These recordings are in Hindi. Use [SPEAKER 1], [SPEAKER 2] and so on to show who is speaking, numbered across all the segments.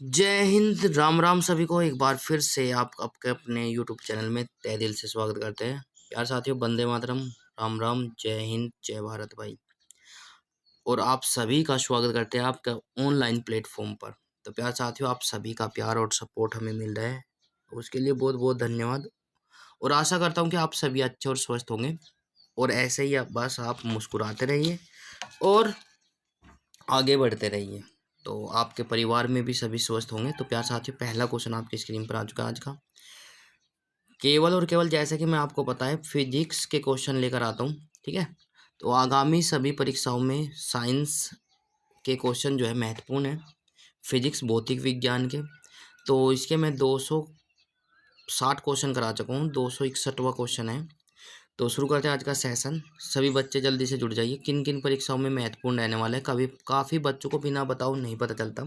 [SPEAKER 1] जय हिंद, राम राम सभी को एक बार फिर से आप आपके अपने यूट्यूब चैनल में तहे दिल से स्वागत करते हैं। प्यार साथियों, वंदे मातरम, राम राम, जय हिंद, जय भारत भाई। और आप सभी का स्वागत करते हैं आपका ऑनलाइन प्लेटफॉर्म पर। तो प्यार साथियों, आप सभी का प्यार और सपोर्ट हमें मिल रहा है, उसके लिए बहुत बहुत धन्यवाद। और आशा करता हूँ कि आप सभी अच्छे और स्वस्थ होंगे और ऐसे ही बस आप मुस्कुराते रहिए और आगे बढ़ते रहिए, तो आपके परिवार में भी सभी स्वस्थ होंगे। तो प्यार साथियों, पहला क्वेश्चन आपकी स्क्रीन पर आ चुका है आज का। केवल और केवल जैसे कि मैं आपको पता है फिजिक्स के क्वेश्चन लेकर आता हूँ, ठीक है। तो आगामी सभी परीक्षाओं में साइंस के क्वेश्चन जो है महत्वपूर्ण है, फिजिक्स भौतिक विज्ञान के। तो इसके मैं 260 क्वेश्चन करा चुका हूँ, 261वां क्वेश्चन है। तो शुरू करते हैं आज का सेशन। सभी बच्चे जल्दी से जुड़ जाइए। किन किन परीक्षाओं में महत्वपूर्ण रहने वाला है, कभी काफ़ी बच्चों को बिना बताओ नहीं पता चलता।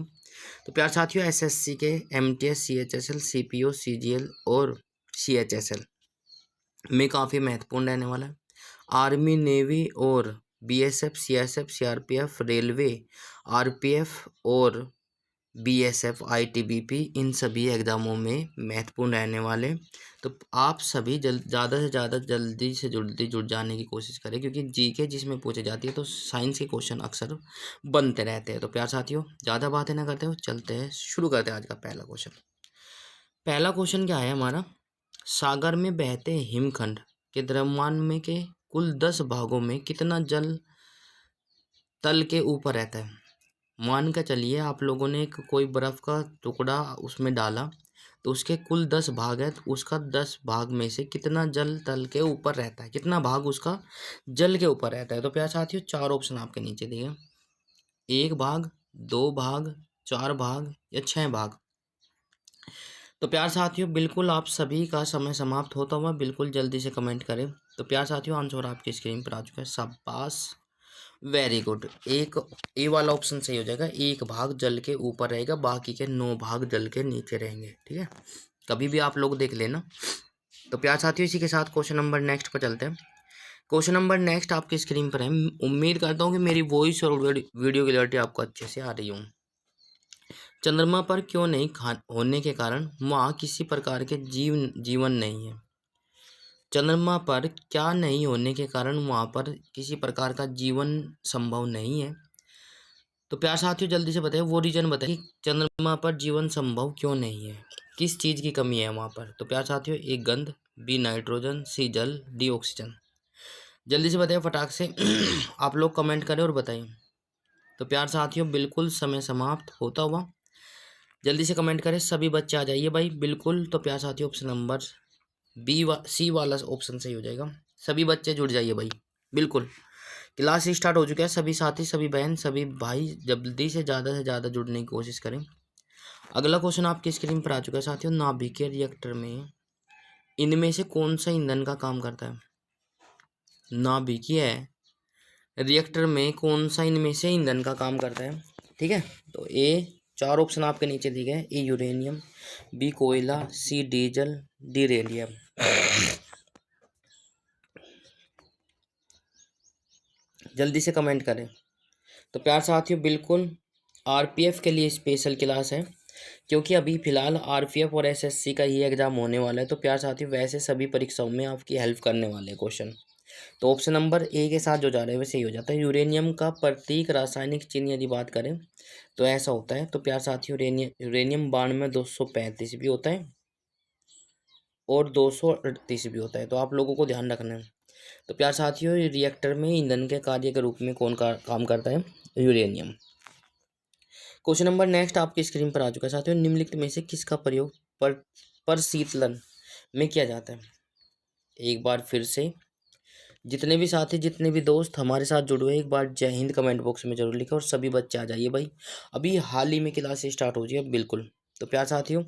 [SPEAKER 1] तो प्यार साथियों, एसएससी के एमटीएस, सीएचएसएल, सीपीओ, सीजीएल और सीएचएसएल में काफ़ी महत्वपूर्ण रहने वाला है। आर्मी, नेवी और BSF, CSF, CRPF, railway, RPF और बीएसएफ, आईटीबीपी, इन सभी एग्जामों में महत्वपूर्ण रहने वाले। तो आप सभी ज़्यादा से ज़्यादा जल्दी से जल्दी जुड़ जाने की कोशिश करें, क्योंकि जीके जिसमें पूछे जाती है तो साइंस के क्वेश्चन अक्सर बनते रहते हैं। तो प्यार साथियों, ज़्यादा बातें ना करते हो, चलते हैं, शुरू करते हैं आज का पहला क्वेश्चन। पहला क्वेश्चन क्या है हमारा? सागर में बहते हिमखंड के द्रव्यमान में के कुल 10 भागों में कितना जल तल के ऊपर रहता है? मान के चलिए आप लोगों ने एक कोई बर्फ़ का टुकड़ा उसमें डाला, तो उसके कुल 10 भाग है, तो उसका 10 भाग में से कितना जल तल के ऊपर रहता है, कितना भाग उसका जल के ऊपर रहता है? तो प्यार साथियों, 4 ऑप्शन आपके नीचे दिए, 1 भाग, 2 भाग, 4 भाग या 6 भाग। तो प्यार साथियों, बिल्कुल आप सभी का समय समाप्त होता हुआ, बिल्कुल जल्दी से कमेंट करें। तो प्यार साथियों, आंसर आपकी स्क्रीन पर आ चुका है। शाबाश, वेरी गुड। एक ए वाला ऑप्शन सही हो जाएगा। 1 भाग जल के ऊपर रहेगा, बाकी के 9 भाग जल के नीचे रहेंगे, ठीक है। कभी भी आप लोग देख लेना। तो प्यार साथियों, इसी के साथ क्वेश्चन नंबर नेक्स्ट पर चलते हैं। क्वेश्चन नंबर नेक्स्ट आपकी स्क्रीन पर है। उम्मीद करता हूँ कि मेरी वॉइस और वीडियो क्लियरिटी आपको अच्छे से आ रही हूँ। चंद्रमा पर क्यों नहीं होने के कारण वहाँ किसी प्रकार के जीवन नहीं है? चंद्रमा पर क्या नहीं होने के कारण वहाँ पर किसी प्रकार का जीवन संभव नहीं है? तो प्यार साथियों, जल्दी से बताइए, वो रीजन बताइए कि चंद्रमा पर जीवन संभव क्यों नहीं है, किस चीज़ की कमी है वहाँ पर? तो प्यार साथियों, ए गंध, बी नाइट्रोजन, सी जल, डी ऑक्सीजन। जल्दी से बताइए फटाक से। आप लोग कमेंट करें और बताइए। तो प्यार साथियों, बिल्कुल समय समाप्त होता हुआ, जल्दी से कमेंट करें, सभी बच्चे आ जाइए भाई, बिल्कुल। तो प्यार साथियों, ऑप्शन नंबर सी वाला ऑप्शन सही हो जाएगा। सभी बच्चे जुड़ जाइए भाई, बिल्कुल। क्लास स्टार्ट हो चुका है। सभी साथी, सभी बहन, सभी भाई जल्दी से ज़्यादा जुड़ने की कोशिश करें। अगला क्वेश्चन आपकी स्क्रीन पर आ चुका है साथियों। नाभिकीय रिएक्टर में इनमें से कौन सा ईंधन का काम करता है? नाभिकीय रिएक्टर में कौन सा इनमें से ईंधन का काम करता है? ठीक है। तो ए, 4 ऑप्शन आपके नीचे दिए गए। ए यूरेनियम, बी कोयला, सी डीजल, डी रेडियम। जल्दी से कमेंट करें। तो प्यार साथियों, बिल्कुल आरपीएफ के लिए स्पेशल क्लास है, क्योंकि अभी फिलहाल आरपीएफ और एसएससी का ही एग्जाम होने वाला है। तो प्यार साथियों, वैसे सभी परीक्षाओं में आपकी हेल्प करने वाले हैं क्वेश्चन। तो ऑप्शन नंबर ए के साथ जो जा रहे हैं वैसे ही हो जाता है। यूरेनियम का प्रतीक रासायनिक चिन्ह यदि बात करें तो ऐसा होता है। तो प्यार साथियों, यूरेनियम 92-235 भी होता है और 238 भी होता है, तो आप लोगों को ध्यान रखना है। तो प्यार साथियों, रिएक्टर में ईंधन के कार्य के रूप में कौन का काम करता है? यूरेनियम। क्वेश्चन नंबर नेक्स्ट आपकी स्क्रीन पर आ चुका है साथियों। निम्नलिखित में से किसका प्रयोग पर शीतलन में किया जाता है? एक बार फिर से जितने भी साथी, जितने भी दोस्त हमारे साथ जुड़े हुए, एक बार जय हिंद कमेंट बॉक्स में जरूर लिखें और सभी बच्चे आ जाइए भाई, अभी हाल ही में क्लास स्टार्ट हो जाए, बिल्कुल। तो प्यार साथियों,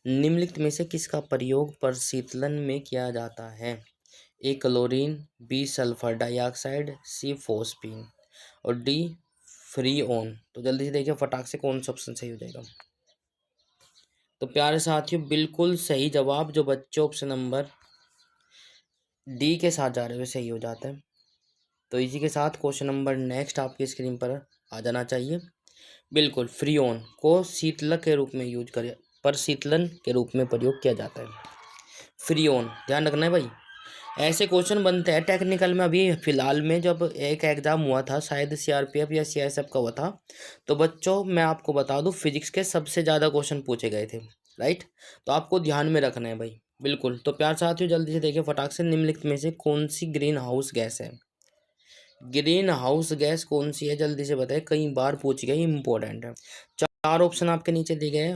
[SPEAKER 1] निम्नलिखित में से किसका प्रयोग प्रशीतलन में किया जाता है? ए क्लोरीन, बी सल्फर डाइऑक्साइड, सी फोस्फीन और डी फ्रीऑन। तो जल्दी से देखिए फटाक से कौन सा ऑप्शन सही हो जाएगा। तो प्यारे साथियों, बिल्कुल सही जवाब जो बच्चे ऑप्शन नंबर डी के साथ जा रहे हुए सही हो जाता है। तो इसी के साथ क्वेश्चन नंबर नेक्स्ट आपकी स्क्रीन पर आ जाना चाहिए। बिल्कुल, फ्रीऑन को शीतलक के रूप में यूज कर पर शीतलन के रूप में प्रयोग किया जाता है। फ्रीऑन ध्यान रखना है भाई। ऐसे क्वेश्चन बनते हैं टेक्निकल में। अभी फिलहाल में जब एक एग्जाम हुआ था, शायद सीआरपीएफ या सीआईएसएफ का हुआ था, तो बच्चों मैं आपको बता दूं फिजिक्स के सबसे ज़्यादा क्वेश्चन पूछे गए थे। राइट, तो आपको ध्यान में रखना है भाई। बिल्कुल, तो प्यार साथियों जल्दी से देखिए फटाक से, निम्नलिखित में से कौन सी ग्रीन हाउस गैस है? ग्रीन हाउस गैस कौन सी है जल्दी से बताए, कई बार पूछ गई, इंपॉर्टेंट है। चार ऑप्शन आपके नीचे दिए गए हैं,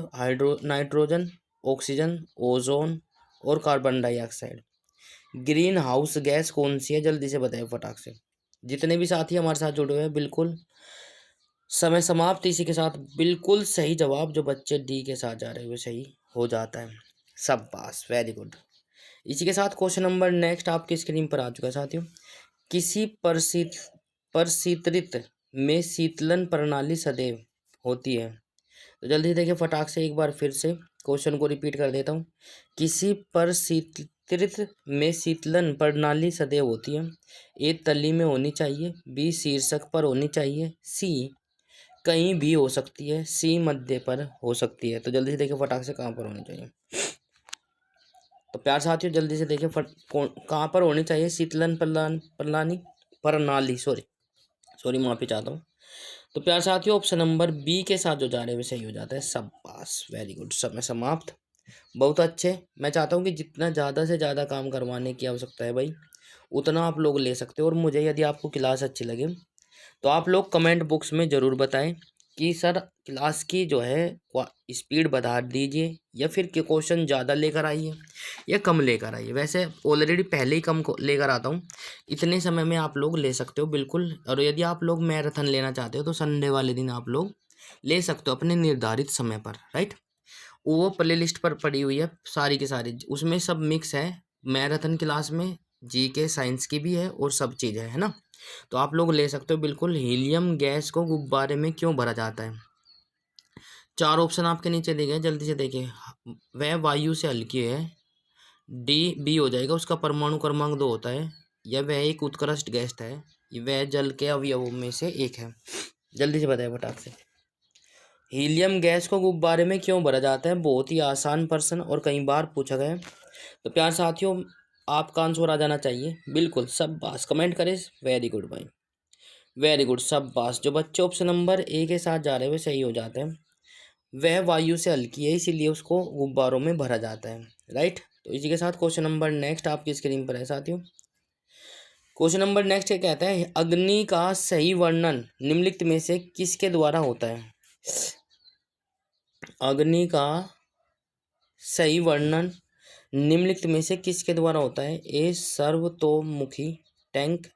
[SPEAKER 1] नाइट्रोजन, ऑक्सीजन, ओजोन और carbon dioxide. Green house gas कौन सी है जल्दी से बताएं फटाक से। जितने भी साथी हमारे साथ जुड़े हुए हैं, बिल्कुल समय समाप्त इसी के साथ। बिल्कुल सही जवाब जो बच्चे डी के साथ जा रहे हैं वो सही हो जाता है। सब पास, वेरी गुड। इसी के साथ क्वेश्चन नंबर नेक्स्ट आपकी स्क्रीन पर आ चुका है साथियों। किसी परिशीतृत में शीतलन प्रणाली सदैव होती है? तो जल्दी से देखिए फटाक से, एक बार फिर से क्वेश्चन को रिपीट कर देता हूँ। किसी परिशीतृत में शीतलन प्रणाली सदैव होती है? ए तली में होनी चाहिए, बी शीर्षक पर होनी चाहिए, सी कहीं भी हो सकती है, सी मध्य पर हो सकती है। तो जल्दी से देखिए फटाक से कहाँ पर होनी चाहिए। तो प्यार साथियों जल्दी से देखिए कहाँ पर होनी चाहिए शीतलन प्रणाली, सॉरी माफी चाहता हूँ। तो प्यार साथियों ऑप्शन नंबर बी के साथ जो जा रहे हैं वो सही हो जाता है। सब पास, वेरी गुड, समय समाप्त। बहुत अच्छे। मैं चाहता हूँ कि जितना ज़्यादा से ज़्यादा काम करवाने की आवश्यकता है भाई, उतना आप लोग ले सकते हो। और मुझे यदि आपको क्लास अच्छी लगे तो आप लोग कमेंट बॉक्स में ज़रूर बताएं कि सर क्लास की जो है स्पीड बढ़ा दीजिए, या फिर के क्वेश्चन ज़्यादा लेकर आइए या कम लेकर आइए। वैसे ऑलरेडी पहले ही कम को लेकर आता हूँ, इतने समय में आप लोग ले सकते हो बिल्कुल। और यदि आप लोग मैराथन लेना चाहते हो तो संडे वाले दिन आप लोग ले सकते हो अपने निर्धारित समय पर। राइट, वो प्ले लिस्ट पर पड़ी हुई है सारी की सारी, उसमें सब मिक्स है। मैराथन क्लास में जी के साइंस की भी है और सब चीज़ है ना। तो आप लोग ले सकते हो बिल्कुल। हीलियम गैस को गुब्बारे में क्यों भरा जाता है? चार ऑप्शन आपके नीचे दिए गए, जल्दी से देखिए। वह वायु से हल्की है, डी बी हो जाएगा, उसका परमाणु क्रमांक 2 होता है, या वह एक उत्कृष्ट गैस है, वह जल के अवयवों में से एक है। जल्दी से बताए फटाक से। हीलियम गैस को गुब्बारे में क्यों भरा जाता है? बहुत ही आसान प्रश्न और कई बार पूछा गया है। तो प्यार साथियों आपका आंसर आ जाना चाहिए। बिल्कुल, सब बास कमेंट करें। वेरी गुड भाई, वेरी गुड, सब बास। जो बच्चे ऑप्शन नंबर ए के साथ जा रहे हैं वे सही हो जाते हैं। वह वायु से हल्की है इसीलिए उसको गुब्बारों में भरा जाता है। राइट, तो इसी के साथ क्वेश्चन नंबर नेक्स्ट आपकी स्क्रीन पर है साथियों। क्वेश्चन नंबर नेक्स्ट ये कहता है, अग्नि का सही वर्णन निम्नलिखित में से किसके द्वारा होता है? अग्नि का सही वर्णन निम्नलिखित में से किसके द्वारा होता है? ए सर्वतोमुखी टैंक,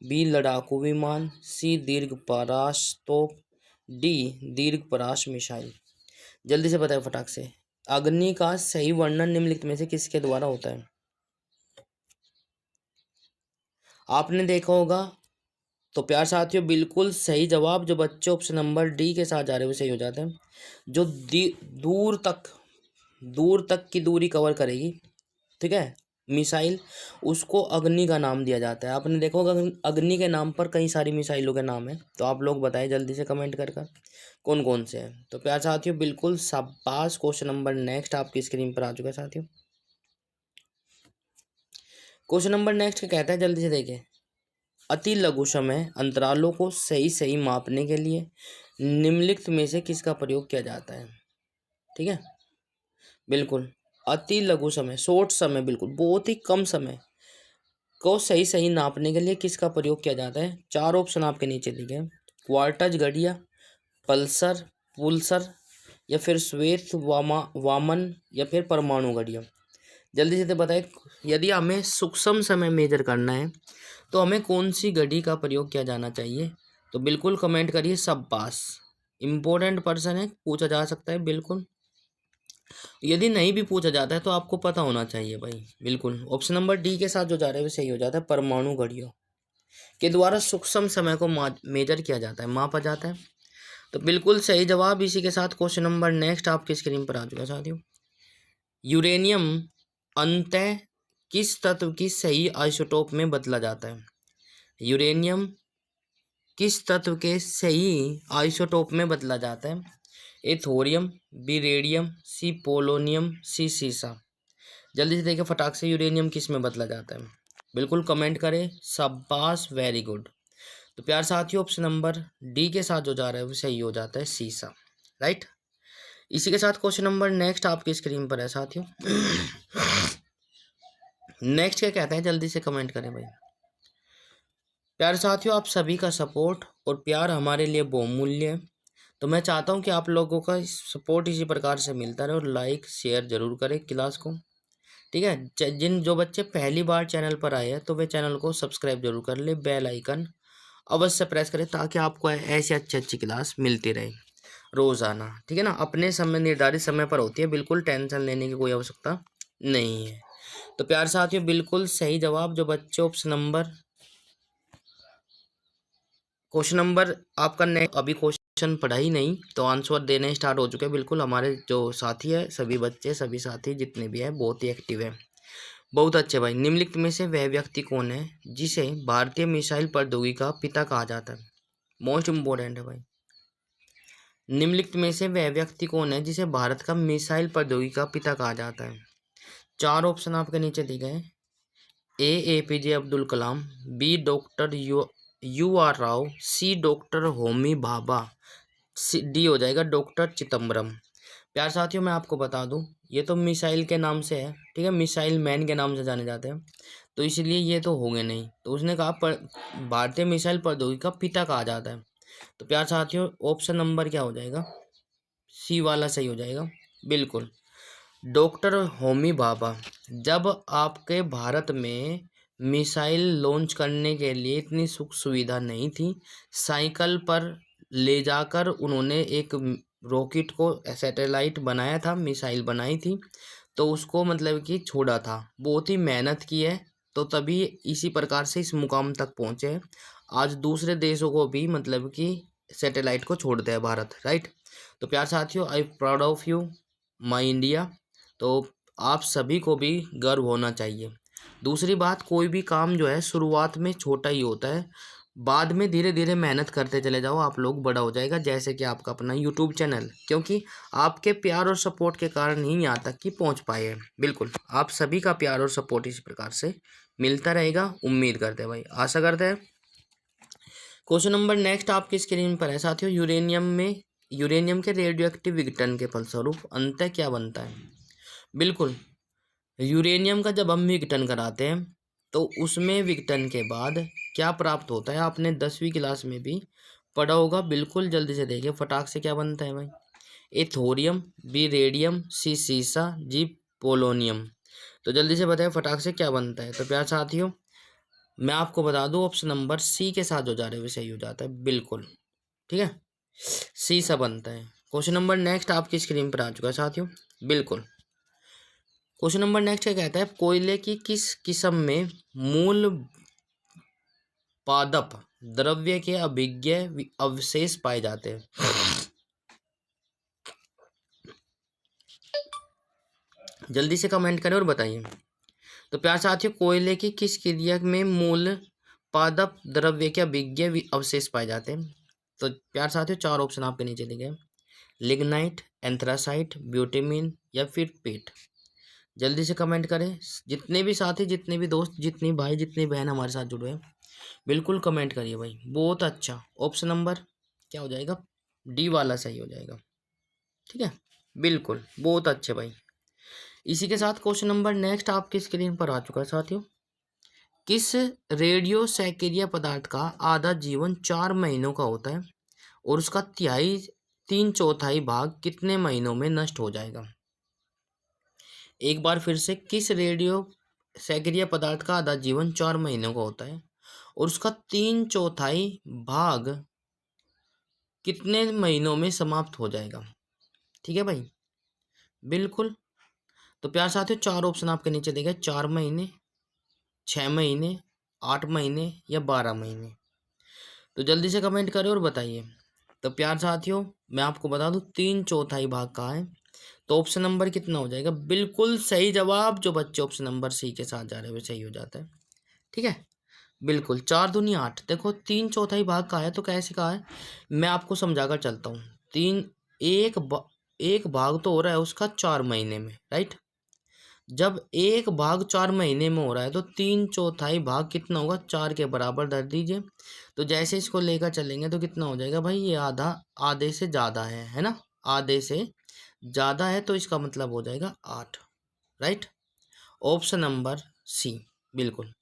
[SPEAKER 1] बी लड़ाकू विमान, सी दीर्घ परास तोप, डी दीर्घ परास मिसाइल। जल्दी से बताएं फटाक से। अग्नि का सही वर्णन निम्नलिखित में से किसके द्वारा होता है? आपने देखा होगा। तो प्यार साथियों बिल्कुल सही जवाब जो बच्चे ऑप्शन नंबर डी के साथ जा रहे हैं वो सही हो जाते हैं। जो दूर तक की दूरी कवर करेगी, ठीक है, मिसाइल, उसको अग्नि का नाम दिया जाता है। आपने देखा होगा अग्नि के नाम पर कई सारी मिसाइलों के नाम है। तो आप लोग बताएं जल्दी से कमेंट कर कौन कौन से हैं। तो प्यार साथियों बिल्कुल शाबाश। क्वेश्चन नंबर नेक्स्ट आपकी स्क्रीन पर आ चुका है साथियों। क्वेश्चन नंबर नेक्स्ट कहता है, जल्दी से देखें। अति लघु समय अंतरालों को सही सही मापने के लिए निम्नलिखित में से किसका प्रयोग किया जाता है? ठीक है, बिल्कुल अति लघु समय, शॉर्ट समय, बिल्कुल बहुत ही कम समय को सही सही नापने के लिए किसका प्रयोग किया जाता है? चार ऑप्शन आपके नीचे दिए हैं। क्वार्टज घड़ियाँ, पल्सर, पुल्सर, या फिर श्वेत वामन, या फिर परमाणु घड़ियाँ। जल्दी से तो बताएं। यदि हमें सूक्ष्म समय मेजर करना है तो हमें कौन सी घड़ी का प्रयोग किया जाना चाहिए? तो बिल्कुल कमेंट करिए। सब पास, इम्पोर्टेंट पर्सन है, पूछा जा सकता है बिल्कुल। यदि नहीं भी पूछा जाता है तो आपको पता होना चाहिए भाई। बिल्कुल ऑप्शन नंबर डी के साथ जो जा रहे हैं वो सही हो जाता है। परमाणु घड़ियों के द्वारा सूक्ष्म समय को मेजर किया जाता है, मापा जाता है। तो बिल्कुल सही जवाब। इसी के साथ क्वेश्चन नंबर नेक्स्ट आपकी स्क्रीन पर आ चुका है साथियों। यूरेनियम अंतः किस तत्व की सही आइसोटोप में बदला जाता है? यूरेनियम किस तत्व के सही आइसोटोप में बदला जाता है? ए थोरियम, बी रेडियम, सी पोलोनियम, सी सीसा। जल्दी से देखिए फटाक से, यूरेनियम किस में बदला जाता है? बिल्कुल कमेंट करें, शाबाश, वेरी गुड। तो प्यार साथियों, ऑप्शन नंबर डी के साथ जो जा रहा है वो सही हो जाता है, सीसा। राइट। इसी के साथ क्वेश्चन नंबर नेक्स्ट आपकी स्क्रीन पर है साथियों। नेक्स्ट क्या कहते हैं, जल्दी से कमेंट करें भाई। प्यार साथियों, आप सभी का सपोर्ट और प्यार हमारे लिए बहुमूल्य है, तो मैं चाहता हूं कि आप लोगों का सपोर्ट इसी प्रकार से मिलता रहे और लाइक शेयर जरूर करें क्लास को। ठीक है, जिन जो बच्चे पहली बार चैनल पर आए हैं तो वे चैनल को सब्सक्राइब जरूर कर ले, बेल आइकन अवश्य प्रेस करें ताकि आपको ऐसी अच्छी अच्छी क्लास मिलती रहे रोज़ाना। ठीक है ना, अपने समय निर्धारित समय पर होती है, बिल्कुल टेंशन लेने की कोई आवश्यकता नहीं है। तो प्यार साथियों, बिल्कुल सही जवाब जो बच्चे ऑप्शन नंबर क्वेश्चन नंबर आपका अभी क्वेश्चन पढ़ा ही नहीं तो आंसर देने स्टार्ट हो चुके हैं। बिल्कुल हमारे जो साथी है, सभी बच्चे, सभी साथी जितने भी हैं बहुत ही एक्टिव है, बहुत अच्छे भाई। निम्नलिखित में से वह व्यक्ति कौन है जिसे भारतीय मिसाइल प्रौद्योगिकी का पिता कहा जाता है? मोस्ट इम्पोर्टेंट है भाई। निम्नलिखित में से वह व्यक्ति कौन है जिसे भारत का मिसाइल प्रौद्योगिकी का पिता कहा जाता है? चार ऑप्शन आपके नीचे दिए गए। APJ Abdul Kalam, B doctor UR Rao, सी डॉक्टर होमी भाभा, डी हो जाएगा डॉक्टर चिदम्बरम। प्यार साथियों, मैं आपको बता दूं, ये तो मिसाइल के नाम से है, ठीक है, मिसाइल मैन के नाम से जाने जाते हैं, तो इसलिए ये तो होंगे नहीं। तो उसने कहा भारतीय मिसाइल प्रौद्योगिकी का पिता कहा जाता है, तो प्यार साथियों ऑप्शन नंबर क्या हो जाएगा? सी वाला सही हो जाएगा, बिल्कुल, डॉक्टर होमी भाभा। जब आपके भारत में मिसाइल लॉन्च करने के लिए इतनी सुख सुविधा नहीं थी, साइकिल पर ले जाकर उन्होंने एक रॉकेट को, सैटेलाइट बनाया था, मिसाइल बनाई थी, तो उसको मतलब कि छोड़ा था, बहुत ही मेहनत की है, तो तभी इसी प्रकार से इस मुकाम तक पहुँचे हैं। आज दूसरे देशों को भी मतलब कि सैटेलाइट को छोड़ते हैं भारत। राइट। तो प्यार साथियों, I proud of you my India. तो आप सभी को भी गर्व होना चाहिए। दूसरी बात, कोई भी काम जो है शुरुआत में छोटा ही होता है, बाद में धीरे धीरे मेहनत करते चले जाओ, आप लोग बड़ा हो जाएगा, जैसे कि आपका अपना यूट्यूब चैनल, क्योंकि आपके प्यार और सपोर्ट के कारण ही यहाँ तक कि पहुँच पाए हैं। बिल्कुल, आप सभी का प्यार और सपोर्ट इसी प्रकार से मिलता रहेगा, उम्मीद करते हैं भाई, आशा करते हैं। क्वेश्चन नंबर नेक्स्ट आपकी स्क्रीन पर है साथियों। यूरेनियम के रेडियो एक्टिव विघटन के फलस्वरूप अंततः क्या बनता है? बिल्कुल, यूरेनियम का जब हम विघटन कराते हैं तो उसमें विघटन के बाद क्या प्राप्त होता है, आपने 10वीं क्लास में भी पढ़ा होगा। बिल्कुल जल्दी से देखिए फटाक से, क्या बनता है भाई? ए थोरियम, बी रेडियम, सी सीसा, जी पोलोनियम। तो जल्दी से बताएं फटाक से क्या बनता है। तो प्यार साथियों, मैं आपको बता दूं, ऑप्शन नंबर सी के साथ जो जा रहे हैं सही हो जाता है, बिल्कुल, ठीक है, सी सा बनता है। क्वेश्चन नंबर नेक्स्ट आपकी स्क्रीन पर आ चुका है साथियों, बिल्कुल। क्वेश्चन नंबर नेक्स्ट क्या कहता है, कोयले की किस किस्म में मूल पादप द्रव्य के अभिज्ञ अवशेष पाए जाते हैं? जल्दी से कमेंट करें और बताइए। तो प्यार साथियों, कोयले की किस क्रिया में मूल पादप द्रव्य के अभिज्ञ अवशेष पाए जाते हैं? तो प्यार साथियों, चार ऑप्शन आपके नीचे दिए गए। लिग्नाइट, एंथ्रासाइट, ब्यूटेमिन या फिर पेट। जल्दी से कमेंट करें, जितने भी साथी, जितने भी दोस्त, जितनी भाई, जितनी बहन हमारे साथ जुड़े हैं, बिल्कुल कमेंट करिए भाई। बहुत अच्छा, ऑप्शन नंबर क्या हो जाएगा? डी वाला सही हो जाएगा, ठीक है, बिल्कुल, बहुत अच्छे भाई। इसी के साथ क्वेश्चन नंबर नेक्स्ट आपकी स्क्रीन पर आ चुका है साथियों। किस रेडियो सैकेरिया पदार्थ का आधा जीवन 4 महीनों का होता है और उसका 3/4 भाग कितने महीनों में नष्ट हो जाएगा? एक बार फिर से, किस रेडियो सैकेरिया पदार्थ का आधा जीवन 4 महीनों का होता है और उसका 3/4 भाग कितने महीनों में समाप्त हो जाएगा? ठीक है भाई, बिल्कुल। तो प्यार साथियों, चार ऑप्शन आपके नीचे देखे, 4 महीने, 6 महीने, 8 महीने या 12 महीने। तो जल्दी से कमेंट करें और बताइए। तो प्यार साथियों, मैं आपको बता दूं 3/4 भाग कहाँ है, तो ऑप्शन नंबर कितना हो जाएगा? बिल्कुल सही जवाब, जो बच्चे ऑप्शन नंबर सी के साथ जा रहे हैं वो सही हो जाता है, ठीक है, बिल्कुल, 4 दूनी 8। देखो 3/4 भाग का है तो कैसे का है, मैं आपको समझाकर चलता हूँ। 3 एक ब 1 भाग तो हो रहा है उसका 4 महीने में, राइट? जब 1 भाग 4 महीने में हो रहा है तो 3/4 भाग कितना होगा, 4 के बराबर धर दीजिए। तो जैसे इसको लेकर चलेंगे तो कितना हो जाएगा भाई, ये आधा आधे से ज़्यादा है ना? आधे से ज़्यादा है तो इसका मतलब हो जाएगा 8, राइट? ऑप्शन नंबर सी, बिल्कुल।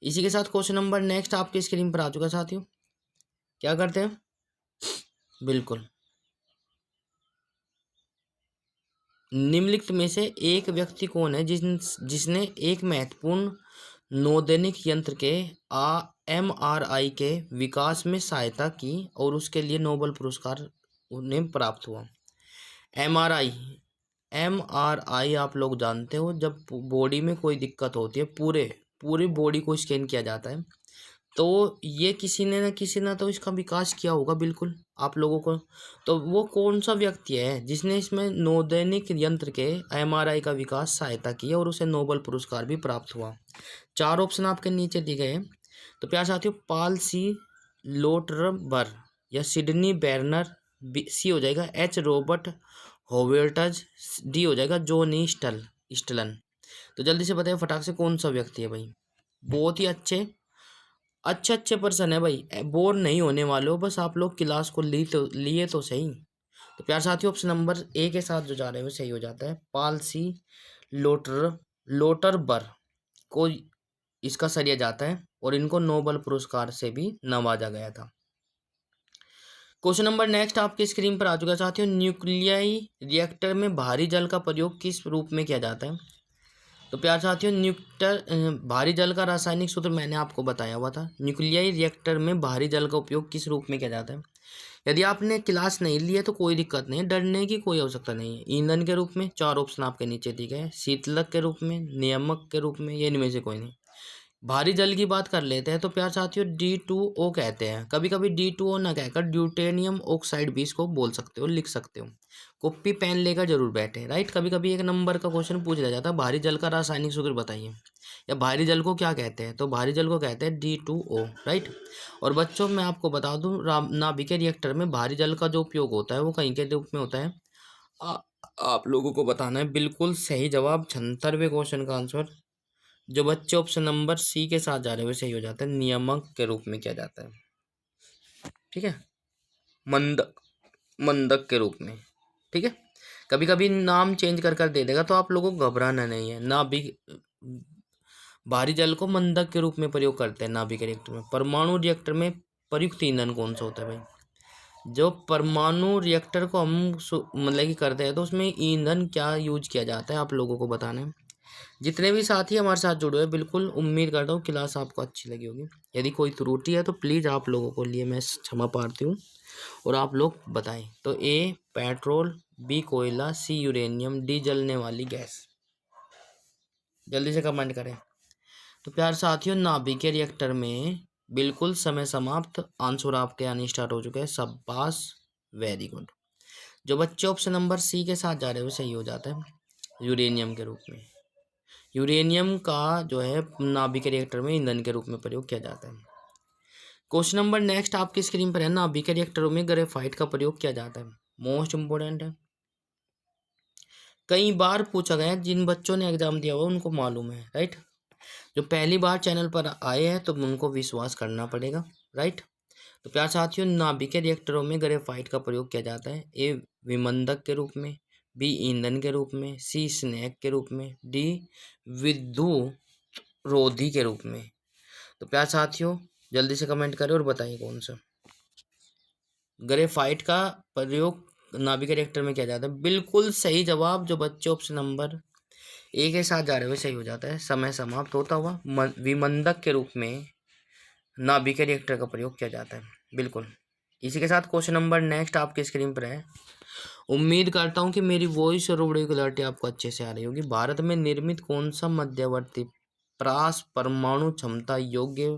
[SPEAKER 1] इसी के साथ क्वेश्चन नंबर नेक्स्ट आपकी स्क्रीन पर आ चुका है साथियों। क्या करते हैं, बिल्कुल, निम्नलिखित में से एक व्यक्ति कौन है जिसने एक महत्वपूर्ण नौदैनिक यंत्र के MRI के विकास में सहायता की और उसके लिए नोबेल पुरस्कार उन्हें प्राप्त हुआ। MRI, आप लोग जानते हो, जब बॉडी में कोई दिक्कत होती है पूरी बॉडी को स्कैन किया जाता है। तो ये किसी ने ना किसी ने तो इसका विकास किया होगा, बिल्कुल आप लोगों को। तो वो कौन सा व्यक्ति है जिसने इसमें नौदैनिक यंत्र के MRI का विकास सहायता की और उसे नोबेल पुरस्कार भी प्राप्त हुआ? 4 ऑप्शन आपके नीचे दिए गए हैं। तो प्यार साथियों, पाल सी लोटरबर या सिडनी बैरनर, सी हो जाएगा H रॉबर्ट होवेल्टज, डी हो जाएगा जॉनी स्टलन। तो जल्दी से बताइए फटाक से कौन सा व्यक्ति है भाई। बहुत ही अच्छे अच्छे अच्छे पर्सन है भाई, बोर नहीं होने वाले हो, बस आप लोग क्लास को लिए तो सही। तो प्यार साथियों, ऑप्शन नंबर ए के साथ जो जा रहे हैं वो सही हो जाता है। पालसी लोटरबर को इसका सरिया जाता है और इनको नोबेल पुरस्कार से भी नवाजा गया था। क्वेश्चन नंबर नेक्स्ट आपकी स्क्रीन पर आ चुका है साथियों। न्यूक्लियाई रिएक्टर में भारी जल का प्रयोग किस रूप में किया जाता है? तो प्यार साथियों, भारी जल का रासायनिक सूत्र मैंने आपको बताया हुआ था। न्यूक्लियाई रिएक्टर में भारी जल का उपयोग किस रूप में किया जाता है? यदि आपने क्लास नहीं ली है तो कोई दिक्कत नहीं है, डरने की कोई आवश्यकता नहीं है। ईंधन के रूप में, 4 ऑप्शन आपके नीचे दिए गए हैं। शीतलक के रूप में, नियामक के रूप में, ये इनमें से कोई नहीं। भारी जल की बात कर लेते हैं तो प्यार साथियों D2O कहते हैं। कभी कभी D2O ना कहकर ड्यूटेनियम ऑक्साइड भी इसको बोल सकते हो, लिख सकते हो। कॉपी पेन लेकर जरूर बैठे, राइट? कभी कभी एक नंबर का क्वेश्चन पूछ लिया जाता है, भारी जल का रासायनिक सूत्र बताइए, या भारी जल को क्या कहते हैं? तो भारी जल को कहते हैं D2O, राइट? और बच्चों मैं आपको बता दूं, नाभिक रिएक्टर में भारी जल का जो उपयोग होता है वो कहीं के रूप में होता है। आ, आप लोगों को बताना है बिल्कुल सही जवाब, 76वें क्वेश्चन का आंसर जो बच्चे ऑप्शन नंबर सी के साथ जा रहे हैं वैसे ही हो जाता है, नियामक के रूप में किया जाता है। ठीक है, मंदक मंदक के रूप में। ठीक है, कभी कभी नाम चेंज कर दे देगा तो आप लोगों को घबराना नहीं है। नाभिक भारी जल को मंदक के रूप में प्रयोग करते हैं नाभिक रिएक्टर में। परमाणु रिएक्टर में प्रयुक्त ईंधन कौन सा होता है भाई? जो परमाणु रिएक्टर को हम मतलब कि करते हैं तो उसमें ईंधन क्या यूज किया जाता है आप लोगों को बताना है। जितने भी साथी हमारे साथ जुड़े हुए, बिल्कुल उम्मीद करता हूँ क्लास आपको अच्छी लगी होगी। यदि कोई त्रुटि है तो प्लीज़ आप लोगों को लिए मैं क्षमा प्रार्थी हूँ और आप लोग बताएं। तो ए पेट्रोल, बी कोयला, सी यूरेनियम, डी जलने वाली गैस। जल्दी से कमेंट करें। तो प्यार साथियों, नाभिक के रिएक्टर में बिल्कुल समय समाप्त, आंसर आपके आने स्टार्ट हो चुके हैं। शाबाश, वेरी गुड। जो बच्चे ऑप्शन नंबर सी के साथ जा रहे हैं वो सही हो जाता है, यूरेनियम के रूप में। यूरेनियम का जो है नाभिक रिएक्टर में ईंधन के रूप में प्रयोग किया जाता है। क्वेश्चन नंबर नेक्स्ट आपकी स्क्रीन पर है। नाभिक रिएक्टरों में ग्रेफाइट का प्रयोग किया जाता है, मोस्ट इंपोर्टेंट है, कई बार पूछा गया है। जिन बच्चों ने एग्जाम दिया हुआ उनको मालूम है, राइट? जो पहली बार चैनल पर आए हैं तो उनको विश्वास करना पड़ेगा, राइट? तो प्यार साथियों, नाभिक रिएक्टरों में ग्रेफाइट का प्रयोग किया जाता है। ए विमंदक के रूप में, बी ईंधन के रूप में, सी स्नैक के रूप में, डी विद्युत रोधी के रूप में। तो प्यार साथियों, जल्दी से कमेंट करें और बताइए कौन सा। ग्रेफाइट का प्रयोग नाभिक रिएक्टर में किया जाता है, बिल्कुल सही जवाब। जो बच्चे ऑप्शन नंबर ए के साथ जा रहे हुए सही हो जाता है। समय समाप्त होता हुआ विमंदक के रूप में नाभिक रिएक्टर का प्रयोग किया जाता है, बिल्कुल। इसी के साथ क्वेश्चन नंबर नेक्स्ट आपके स्क्रीन पर है। उम्मीद करता हूँ कि मेरी वॉइस और ऑडियो क्लैरिटी आपको अच्छे से आ रही होगी। भारत में निर्मित कौन सा मध्यवर्ती प्रास परमाणु क्षमता योग्य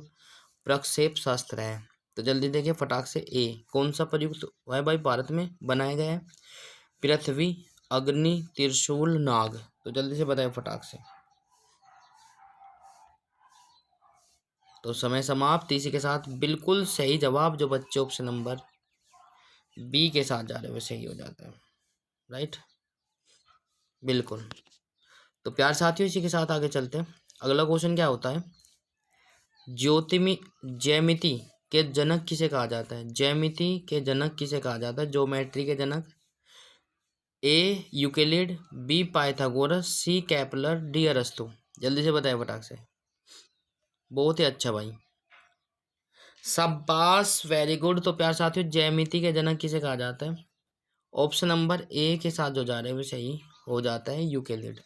[SPEAKER 1] प्रक्षेपणास्त्र है? तो जल्दी देखिए फटाक से। ए कौन सा प्रयुक्त हुआ है भाई भारत में बनाया गया है? पृथ्वी, अग्नि, त्रिशूल, नाग। तो जल्दी से बताए फटाक से। तो समय समाप्त। इसी के साथ बिल्कुल सही जवाब जो बच्चे ऑप्शन नंबर बी के साथ जा रहे हैं वो सही हो जाता है। राइट, बिल्कुल। तो प्यार साथियों इसी के साथ आगे चलते हैं। अगला क्वेश्चन क्या होता है, ज्यामिति के जनक किसे कहा जाता है? ज्यामिति के जनक किसे कहा जाता है? ज्योमेट्री के जनक। ए यूक्लिड, बी पाइथागोरस, सी केपलर, डी अरस्तु। जल्दी से बताए फटाक से। बहुत ही अच्छा भाई, शाबाश, वेरी गुड। तो प्यार साथियों ज्यामिति के जनक किसे कहा जाता है? ऑप्शन नंबर ए के साथ जो जा रहे हैं वो सही हो जाता है, यूक्लिड।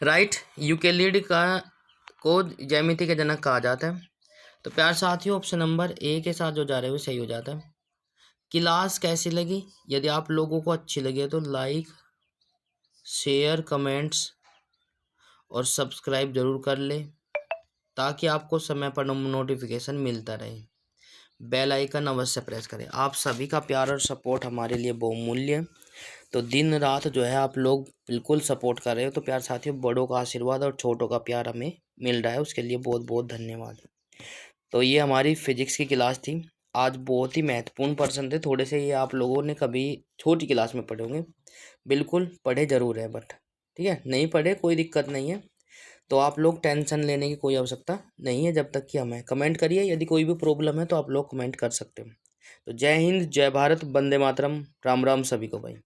[SPEAKER 1] राइट, यूक्लिड का को ज्यामिति के जनक कहा जाता है। तो प्यार साथियों ऑप्शन नंबर ए के साथ जो जा रहे हैं वो सही हो जाता है। क्लास कैसी लगी? यदि आप लोगों को अच्छी लगे तो लाइक, शेयर, कमेंट्स और सब्सक्राइब जरूर कर ले, ताकि आपको समय पर नोटिफिकेशन मिलता रहे। बेल आइकन अवश्य प्रेस करें। आप सभी का प्यार और सपोर्ट हमारे लिए बहुमूल्य है। तो दिन रात जो है आप लोग बिल्कुल सपोर्ट कर रहे हो। तो प्यार साथियों बड़ों का आशीर्वाद और छोटों का प्यार हमें मिल रहा है, उसके लिए बहुत बहुत धन्यवाद। तो ये हमारी फिजिक्स की क्लास थी। आज बहुत ही महत्वपूर्ण पर्सन थे, थोड़े से ये आप लोगों ने कभी छोटी क्लास में पढ़े होंगे, बिल्कुल पढ़े जरूर है, बट ठीक है, नहीं पढ़े कोई दिक्कत नहीं है। तो आप लोग टेंशन लेने की कोई आवश्यकता नहीं है, जब तक कि हमें कमेंट करिए। यदि कोई भी प्रॉब्लम है तो आप लोग कमेंट कर सकते हैं। तो जय हिंद, जय भारत, वंदे मातरम, राम राम सभी को भाई।